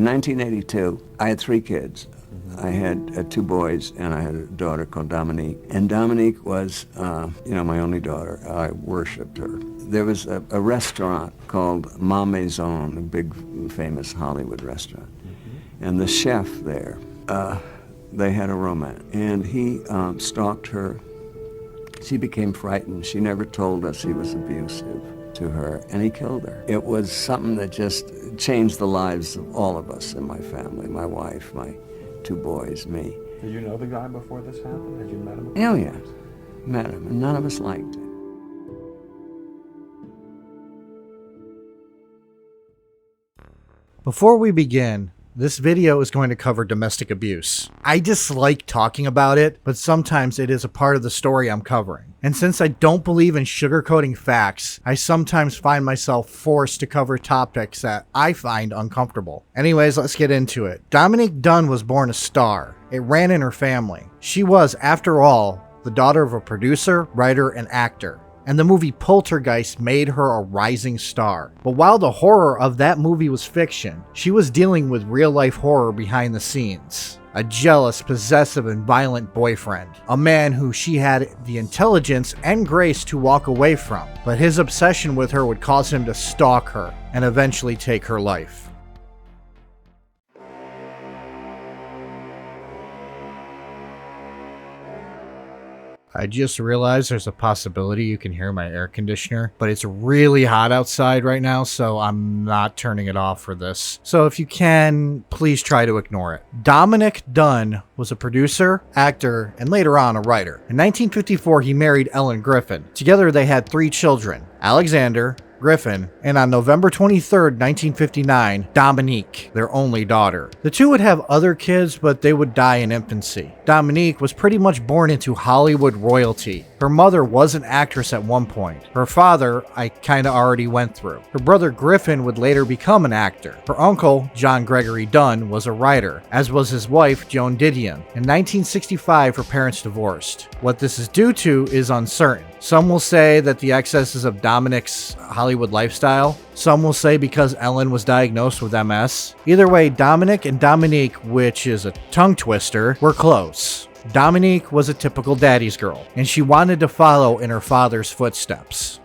In 1982, I had 3 kids. I had 2 boys, and I had a daughter called Dominique. And Dominique was, my only daughter. I worshipped her. There was a restaurant called Ma Maison, a big, famous Hollywood restaurant. And the chef there, they had a romance. And he stalked her. She became frightened. She never told us he was abusive to her, and he killed her. It was something that just changed the lives of all of us in my family, my wife, my 2 boys, me. Did you know the guy before this happened? Had you met him? Oh, yeah. Met him, and none of us liked him. Before we begin, this video is going to cover domestic abuse. I dislike talking about it, but sometimes it is a part of the story I'm covering. And since I don't believe in sugarcoating facts, I sometimes find myself forced to cover topics that I find uncomfortable. Anyways, let's get into it. Dominique Dunne was born a star. It ran in her family. She was, after all, the daughter of a producer, writer, and actor. And the movie Poltergeist made her a rising star. But while the horror of that movie was fiction, she was dealing with real-life horror behind the scenes. A jealous, possessive, and violent boyfriend. A man who she had the intelligence and grace to walk away from. But his obsession with her would cause him to stalk her and eventually take her life. I just realized there's a possibility you can hear my air conditioner, but it's really hot outside right now, so I'm not turning it off for this. So if you can, please try to ignore it. Dominique Dunne was a producer, actor, and later on a writer. In 1954, he married Ellen Griffin. Together they had 3 children, Alexander, Griffin, and on November 23rd, 1959, Dominique, their only daughter. The 2 would have other kids, but they would die in infancy. Dominique was pretty much born into Hollywood royalty. Her mother was an actress at one point. Her father, I kinda already went through. Her brother Griffin would later become an actor. Her uncle, John Gregory Dunne, was a writer, as was his wife, Joan Didion. In 1965, her parents divorced. What this is due to is uncertain. Some will say that the excesses of Dominique's Hollywood lifestyle. Some will say because Ellen was diagnosed with MS. Either way, Dominique and Dominique, which is a tongue twister, were close. Dominique was a typical daddy's girl, and she wanted to follow in her father's footsteps.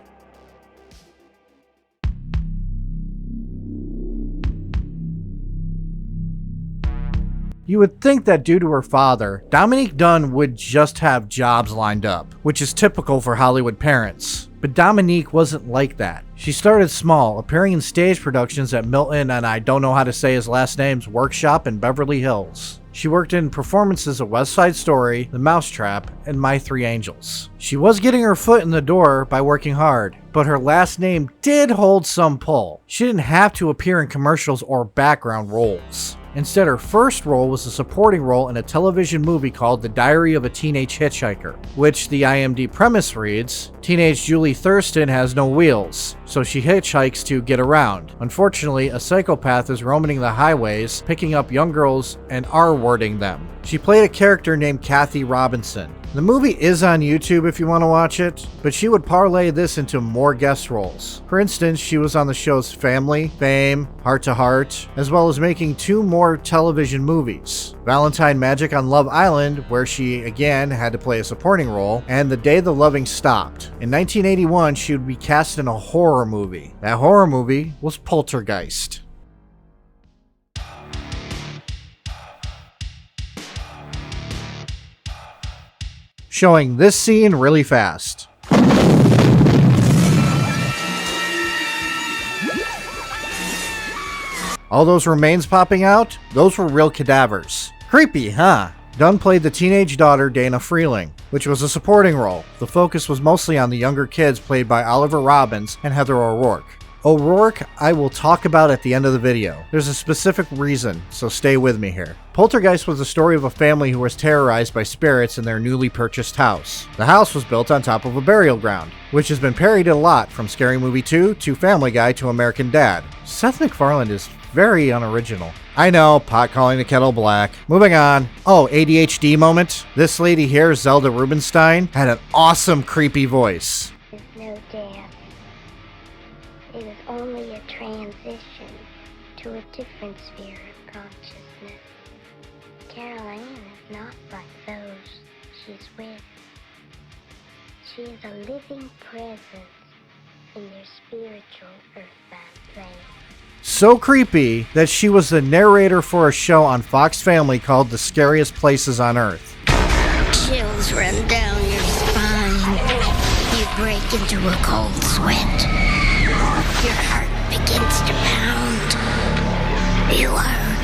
You would think that due to her father, Dominique Dunne would just have jobs lined up, which is typical for Hollywood parents. But Dominique wasn't like that. She started small, appearing in stage productions at Milton and I don't know how to say his last name's workshop in Beverly Hills. She worked in performances of West Side Story, The Mousetrap, and My 3 Angels. She was getting her foot in the door by working hard, but her last name did hold some pull. She didn't have to appear in commercials or background roles. Instead, her first role was a supporting role in a television movie called The Diary of a Teenage Hitchhiker, which the IMDb premise reads, teenage Julie Thurston has no wheels, so she hitchhikes to get around. Unfortunately, a psychopath is roaming the highways, picking up young girls and R-wording them. She played a character named Kathy Robinson. The movie is on YouTube if you want to watch it, but she would parlay this into more guest roles. For instance, she was on the shows Family, Fame, Heart to Heart, as well as making 2 more television movies. Valentine Magic on Love Island, where she again had to play a supporting role, and The Day the Loving Stopped. In 1981, she would be cast in a horror movie. That horror movie was Poltergeist. Showing this scene really fast. All those remains popping out, those were real cadavers. Creepy, huh? Dunne played the teenage daughter Dana Freeling, which was a supporting role. The focus was mostly on the younger kids played by Oliver Robbins and Heather O'Rourke. O'Rourke I will talk about at the end of the video. There's a specific reason, so stay with me here. Poltergeist was the story of a family who was terrorized by spirits in their newly purchased house. The house was built on top of a burial ground, which has been parodied a lot from Scary Movie 2 to Family Guy to American Dad. Seth MacFarlane is very unoriginal. I know, pot calling the kettle black. Moving on. Oh, ADHD moment. This lady here, Zelda Rubinstein, had an awesome creepy voice. There's no death. It is only a transition to a different sphere of not like those she's with. She is a living presence in your spiritual earthbound plane. So creepy that she was the narrator for a show on Fox Family called The Scariest Places on Earth. Chills run down your spine. You break into a cold sweat. Your heart begins to pound. You are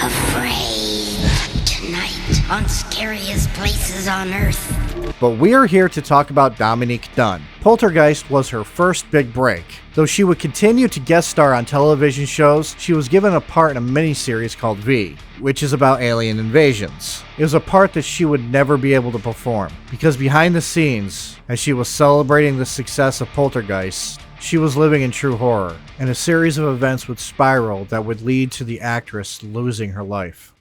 afraid tonight on Scariest Places on Earth. But we are here to talk about Dominique Dunne. Poltergeist was her first big break. Though she would continue to guest star on television shows, she was given a part in a miniseries called V, which is about alien invasions. It was a part that she would never be able to perform, because behind the scenes, as she was celebrating the success of Poltergeist, she was living in true horror, and a series of events would spiral that would lead to the actress losing her life.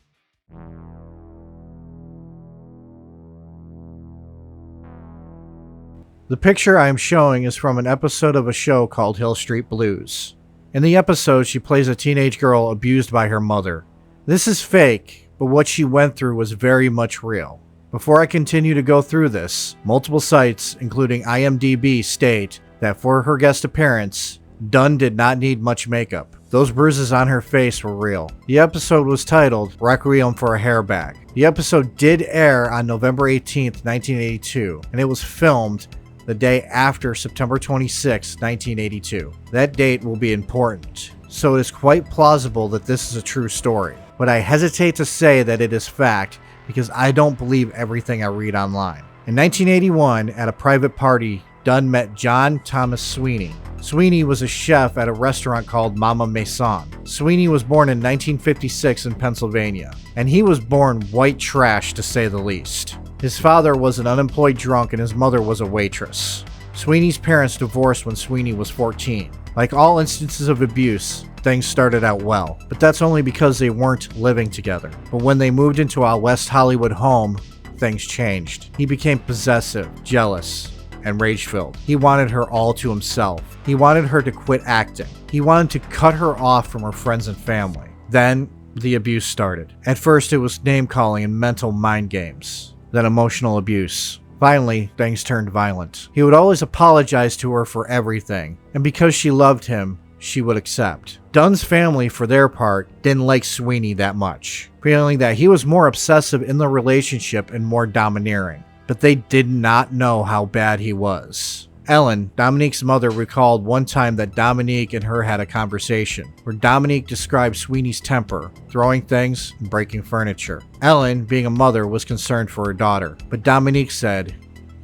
The picture I am showing is from an episode of a show called Hill Street Blues. In the episode, she plays a teenage girl abused by her mother. This is fake, but what she went through was very much real. Before I continue to go through this, multiple sites, including IMDb, state that for her guest appearance, Dunne did not need much makeup. Those bruises on her face were real. The episode was titled Requiem for a Hairbag. The episode did air on November 18th, 1982, and it was filmed the day after September 26, 1982. That date will be important, so it is quite plausible that this is a true story. But I hesitate to say that it is fact because I don't believe everything I read online. In 1981, at a private party, Dunne met John Thomas Sweeney. Sweeney was a chef at a restaurant called Mama Maison. Sweeney was born in 1956 in Pennsylvania, and he was born white trash to say the least. His father was an unemployed drunk and his mother was a waitress. Sweeney's parents divorced when Sweeney was 14. Like all instances of abuse, things started out well, but that's only because they weren't living together. But when they moved into our West Hollywood home, things changed. He became possessive, jealous, and rage-filled. He wanted her all to himself. He wanted her to quit acting. He wanted to cut her off from her friends and family. Then, the abuse started. At first, it was name-calling and mental mind games. Then emotional abuse. Finally, things turned violent. He would always apologize to her for everything, and because she loved him, she would accept. Dunne's family, for their part, didn't like Sweeney that much, feeling that he was more obsessive in the relationship and more domineering. But they did not know how bad he was. Ellen, Dominique's mother, recalled one time that Dominique and her had a conversation where Dominique described Sweeney's temper, throwing things and breaking furniture. Ellen, being a mother, was concerned for her daughter, but Dominique said,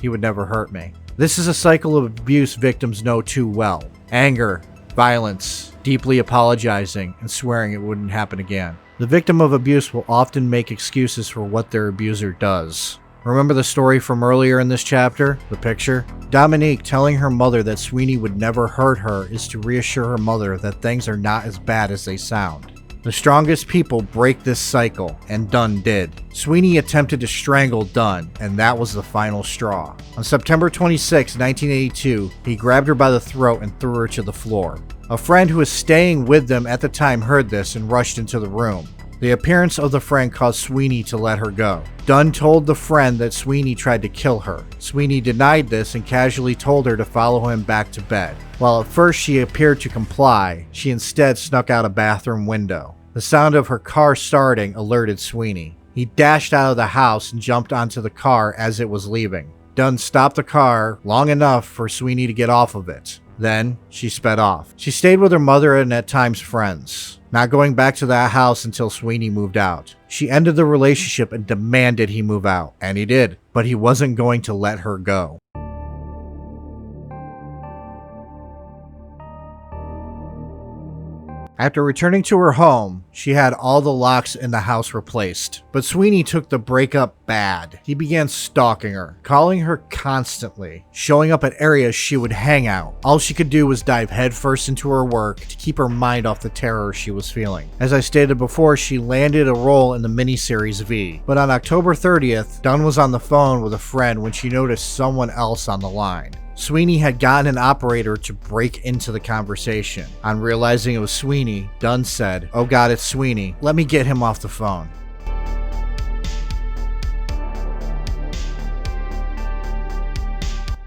"He would never hurt me." This is a cycle of abuse victims know too well. Anger, violence, deeply apologizing, and swearing it wouldn't happen again. The victim of abuse will often make excuses for what their abuser does. Remember the story from earlier in this chapter? The picture? Dominique telling her mother that Sweeney would never hurt her is to reassure her mother that things are not as bad as they sound. The strongest people break this cycle, and Dunne did. Sweeney attempted to strangle Dunne, and that was the final straw. On September 26, 1982, he grabbed her by the throat and threw her to the floor. A friend who was staying with them at the time heard this and rushed into the room. The appearance of the friend caused Sweeney to let her go. Dunne told the friend that Sweeney tried to kill her. Sweeney denied this and casually told her to follow him back to bed. While at first she appeared to comply, she instead snuck out a bathroom window. The sound of her car starting alerted Sweeney. He dashed out of the house and jumped onto the car as it was leaving. Dunne stopped the car long enough for Sweeney to get off of it. Then, she sped off. She stayed with her mother and at times friends, not going back to that house until Sweeney moved out. She ended the relationship and demanded he move out, and he did, but he wasn't going to let her go. After returning to her home, she had all the locks in the house replaced. But Sweeney took the breakup bad. He began stalking her, calling her constantly, showing up at areas she would hang out. All she could do was dive headfirst into her work to keep her mind off the terror she was feeling. As I stated before, she landed a role in the miniseries V. But on October 30th, Dunne was on the phone with a friend when she noticed someone else on the line. Sweeney had gotten an operator to break into the conversation. On realizing it was Sweeney, Dunne said, "Oh God, it's Sweeney. Let me get him off the phone."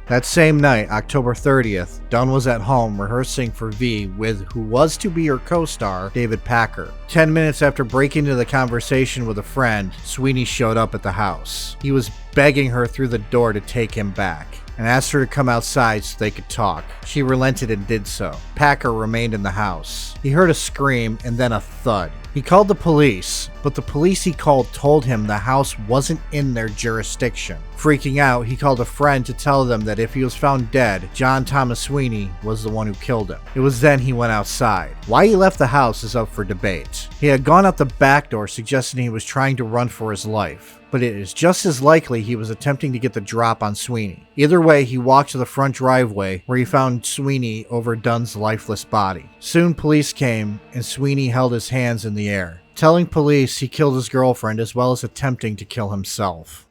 That same night, October 30th, Dunne was at home rehearsing for V with who was to be her co-star, David Packer. 10 minutes after breaking into the conversation with a friend, Sweeney showed up at the house. He was begging her through the door to take him back and asked her to come outside so they could talk. She relented and did so. Packer remained in the house. He heard a scream and then a thud. He called the police, but the police he called told him the house wasn't in their jurisdiction. Freaking out, he called a friend to tell them that if he was found dead, John Thomas Sweeney was the one who killed him. It was then he went outside. Why he left the house is up for debate. He had gone out the back door suggesting he was trying to run for his life, but it is just as likely he was attempting to get the drop on Sweeney. Either way, he walked to the front driveway where he found Sweeney over Dunne's lifeless body. Soon police came and Sweeney held his hands in the air, telling police he killed his girlfriend as well as attempting to kill himself.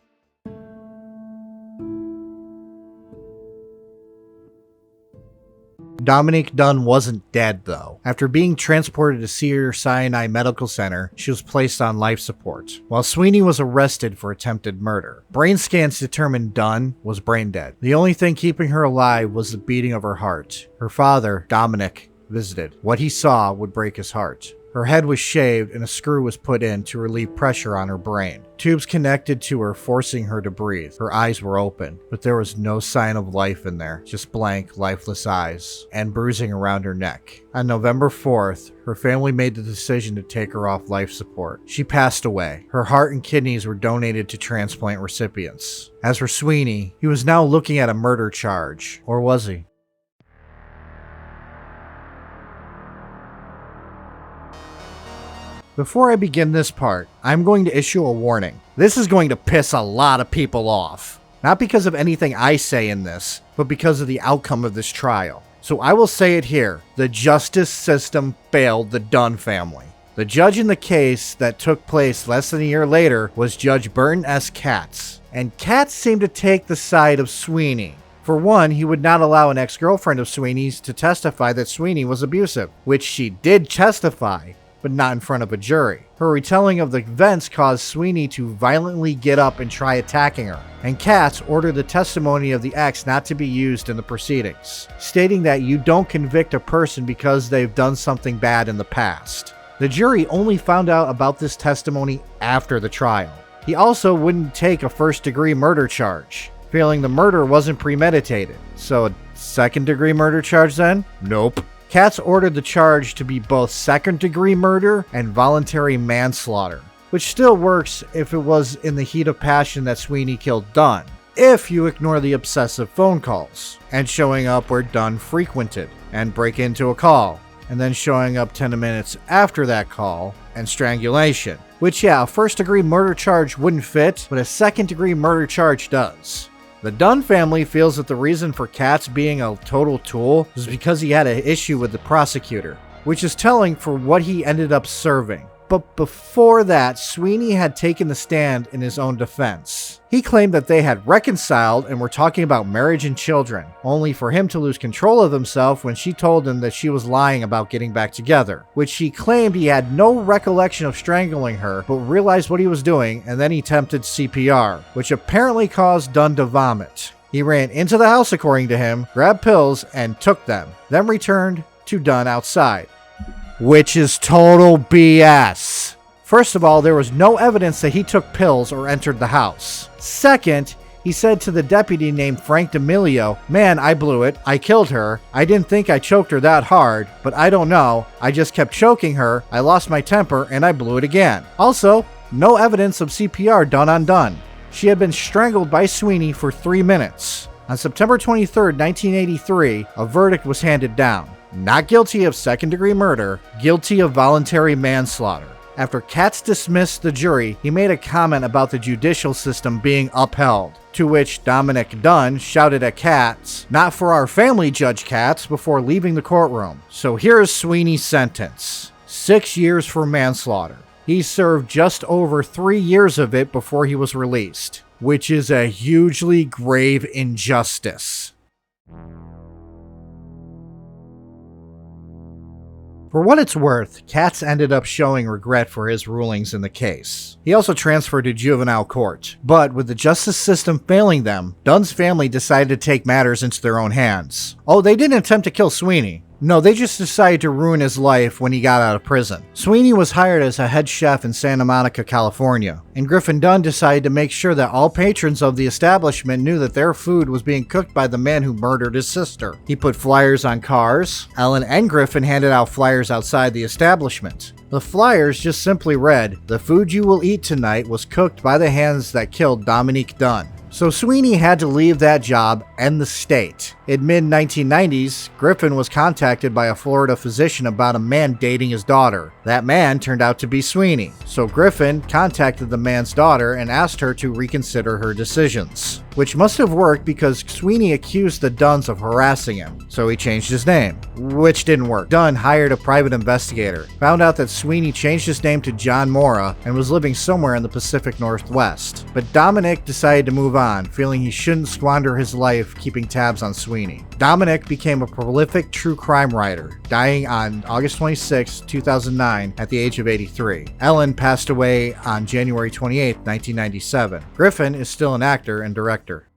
Dominique Dunne wasn't dead, though. After being transported to Cedars-Sinai Medical Center, she was placed on life support, while Sweeney was arrested for attempted murder. Brain scans determined Dunne was brain dead. The only thing keeping her alive was the beating of her heart. Her father, Dominic, visited. What he saw would break his heart. Her head was shaved and a screw was put in to relieve pressure on her brain. Tubes connected to her, forcing her to breathe. Her eyes were open, but there was no sign of life in there, just blank, lifeless eyes, and bruising around her neck. On November 4th, her family made the decision to take her off life support. She passed away. Her heart and kidneys were donated to transplant recipients. As for Sweeney, he was now looking at a murder charge. Or was he? Before I begin this part, I'm going to issue a warning. This is going to piss a lot of people off. Not because of anything I say in this, but because of the outcome of this trial. So I will say it here. The justice system failed the Dunne family. The judge in the case that took place less than a year later was Judge Burton S. Katz. And Katz seemed to take the side of Sweeney. For one, he would not allow an ex-girlfriend of Sweeney's to testify that Sweeney was abusive, which she did testify, but not in front of a jury. Her retelling of the events caused Sweeney to violently get up and try attacking her, and Katz ordered the testimony of the ex not to be used in the proceedings, stating that you don't convict a person because they've done something bad in the past. The jury only found out about this testimony after the trial. He also wouldn't take a first-degree murder charge, feeling the murder wasn't premeditated. So a second-degree murder charge then? Nope. Katz ordered the charge to be both second-degree murder and voluntary manslaughter, which still works if it was in the heat of passion that Sweeney killed Dunne, if you ignore the obsessive phone calls, and showing up where Dunne frequented, and break into a call, and then showing up 10 minutes after that call, and strangulation. Which, yeah, a first-degree murder charge wouldn't fit, but a second-degree murder charge does. The Dunne family feels that the reason for Katz being a total tool was because he had an issue with the prosecutor, which is telling for what he ended up serving. But before that, Sweeney had taken the stand in his own defense. He claimed that they had reconciled and were talking about marriage and children, only for him to lose control of himself when she told him that she was lying about getting back together, which he claimed he had no recollection of strangling her, but realized what he was doing, and then he attempted CPR, which apparently caused Dunne to vomit. He ran into the house, according to him, grabbed pills, and took them, then returned to Dunne outside. Which is total BS. First of all, there was no evidence that he took pills or entered the house. Second, he said to the deputy named Frank D'Amelio, "Man, I blew it. I killed her. I didn't think I choked her that hard, but I don't know. I just kept choking her. I lost my temper and I blew it again." Also, no evidence of CPR done on Dunne. She had been strangled by Sweeney for 3 minutes. On September 23, 1983, a verdict was handed down. Not guilty of second-degree murder, guilty of voluntary manslaughter. After Katz dismissed the jury, he made a comment about the judicial system being upheld, to which Dominique Dunne shouted at Katz, "Not for our family, Judge Katz," before leaving the courtroom. So here is Sweeney's sentence. 6 years for manslaughter. He served just over 3 years of it before he was released, which is a hugely grave injustice. For what it's worth, Katz ended up showing regret for his rulings in the case. He also transferred to juvenile court, but with the justice system failing them, Dunne's family decided to take matters into their own hands. Oh, they didn't attempt to kill Sweeney. No, they just decided to ruin his life when he got out of prison. Sweeney was hired as a head chef in Santa Monica, California, and Griffin Dunne decided to make sure that all patrons of the establishment knew that their food was being cooked by the man who murdered his sister. He put flyers on cars. Ellen and Griffin handed out flyers outside the establishment. The flyers just simply read, "The food you will eat tonight was cooked by the hands that killed Dominique Dunne." So Sweeney had to leave that job and the state. In mid-1990s, Griffin was contacted by a Florida physician about a man dating his daughter. That man turned out to be Sweeney. So Griffin contacted the man's daughter and asked her to reconsider her decisions, which must have worked because Sweeney accused the Dunnes of harassing him. So he changed his name, which didn't work. Dunne hired a private investigator, found out that Sweeney changed his name to John Mora and was living somewhere in the Pacific Northwest. But Dominic decided to move on, feeling he shouldn't squander his life keeping tabs on Sweeney. Dominic became a prolific true crime writer, dying on August 26, 2009 at the age of 83. Ellen passed away on January 28, 1997. Griffin is still an actor and director.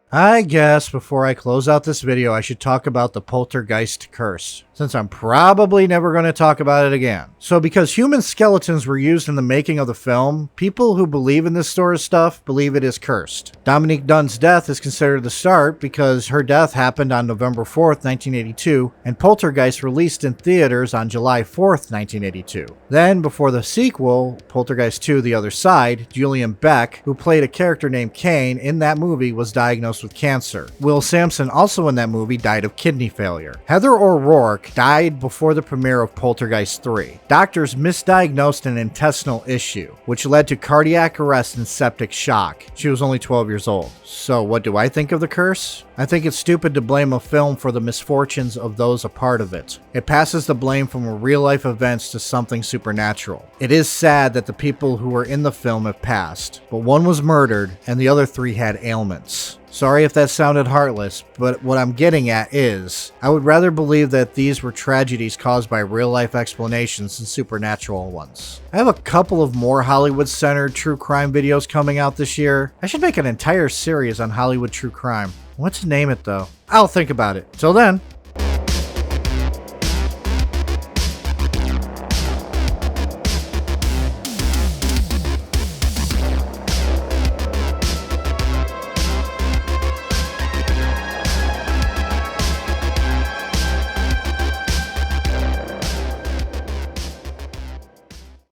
I guess before I close out this video, I should talk about the Poltergeist curse, since I'm probably never going to talk about it again. So because human skeletons were used in the making of the film, people who believe in this sort of stuff believe it is cursed. Dominique Dunne's death is considered the start because her death happened on November 4th, 1982, and Poltergeist released in theaters on July 4th, 1982. Then, before the sequel, Poltergeist 2: The Other Side, Julian Beck, who played a character named Kane in that movie, was diagnosed with cancer. Will Sampson, also in that movie, died of kidney failure. Heather O'Rourke died before the premiere of Poltergeist 3. Doctors misdiagnosed an intestinal issue, which led to cardiac arrest and septic shock. She was only 12 years old. So what do I think of the curse? I think it's stupid to blame a film for the misfortunes of those a part of it. It passes the blame from real-life events to something supernatural. It is sad that the people who were in the film have passed, but one was murdered and the other three had ailments. Sorry if that sounded heartless, but what I'm getting at is, I would rather believe that these were tragedies caused by real-life explanations than supernatural ones. I have a couple of more Hollywood-centered true crime videos coming out this year. I should make an entire series on Hollywood true crime. What to name it though? I'll think about it. Till then,